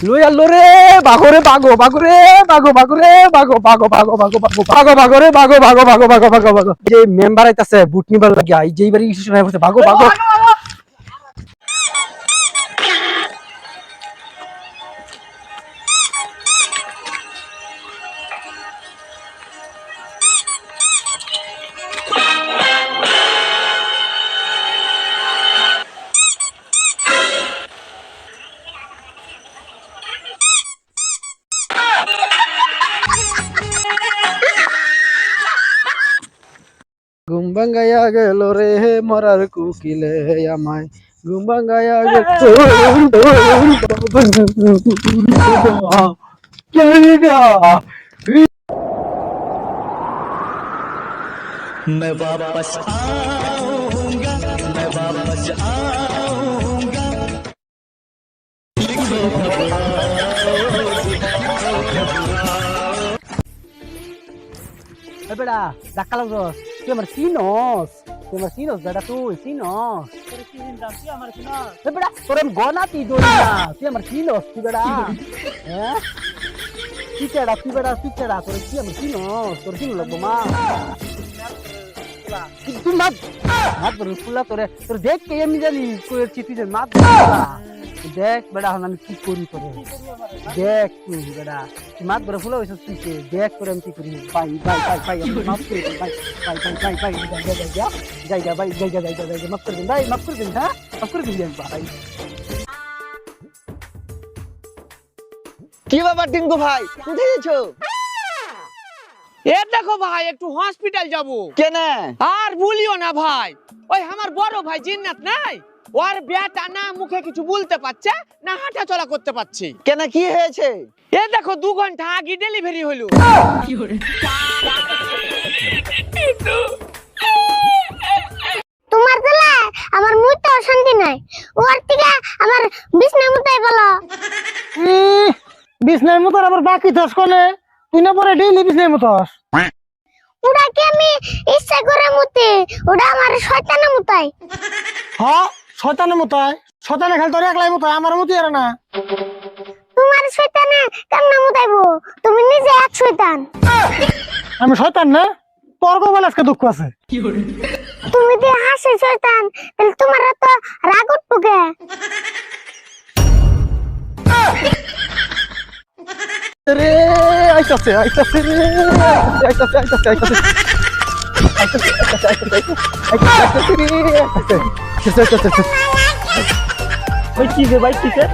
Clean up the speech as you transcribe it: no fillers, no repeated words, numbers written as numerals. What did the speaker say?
লই আলো রে বাঘরে বাঘো বাঘরে বাঘো বাঘরে বাঘো বাঘো বাঘো বাঘো বাঘো বাঘো বাঘরে বাঘো বাঘো বাঘো বাঘো বাঘো বাঘো যে মেম্বার আইতাছে বুট নিবার লাগিয়া এই যেইবারই কিছু নাই বলছে বাঘো বাঘো ঘুম ভাঙ্গাইয়া গেল রে মরার কুকিলে আমায় ঘুম ভাঙ্গাইয়া গেল मैं वापस आऊंगा मैं वापस आऊंगा বেড়া ধাক্কা লাগলো তুই আমার চিনস বেটা তুই চিনস বেড়া তোর গনা তুই দৌড়ি না তুই আমার চিনস তুই বেড়া হ্যাঁ পিচেড়া তুই বেড়া পিচেড়া তোর কি আমার চিনস তোর চিন লাগবো মা তুই মাত মাত বড় ফুলা তোরে তোর দেখ কে আমি জানি কইছি তুই মাত দেখ বেড়া আমি কি করি তোরে দেখ তুই বেড়া মাত বড় ফুলা হইছিস তুই দেখ তোরে আমি কি করি ভাই ভাই ভাই ভাই আমি মাফ করে দিন ভাই ভাই ভাই ভাই ভাই জায়গা ভাই জায়গা মাফ করে দিন ভাই মাফ করে দিন হ্যাঁ মাফ করে দিন ভাই কি ব্যাপার টিঙ্কু ভাই কোথায় যাচ্ছ? এ দেখো ভাই একটু হসপিটাল যাব কেনে? আর বলিও না ভাই ওই আমার বড় ভাই জিন্নাত নাই ওর বেটা না মুখে কিছু বলতে পারছে না হাঁটা চলা করতে পারছে কেনে কি হয়েছে? এ দেখো 2 ঘন্টা আগে ডেলিভারি হলো তোমার জেলা আমার মুইতে অশান্তি নাই ওর থেকে আমার বিছনা মুতাই বলো বিছনার মতো আবার বাকি দশ কোনে তুই না পরে ডেইলি বিছনার মতো ওটা কি আমি ইচ্ছা করে মুতে ওটা আমার শয়তানে মুতাই হ্যাঁ শয়তানের মতো শয়তানে খালি তোর একলাই মতো আমার মতো আর না তোমার শয়তানে কেন মুতাইবো তুমি নিজে এক শয়তান আমি শয়তান না তোর গোবল আজকে দুঃখ আছে তুমি যে হাসি শয়তান তাহলে তোমার তো রাগ উঠবো কে রে আইতাছে রে আইতাছে ভাই কি রে ভাই কি রে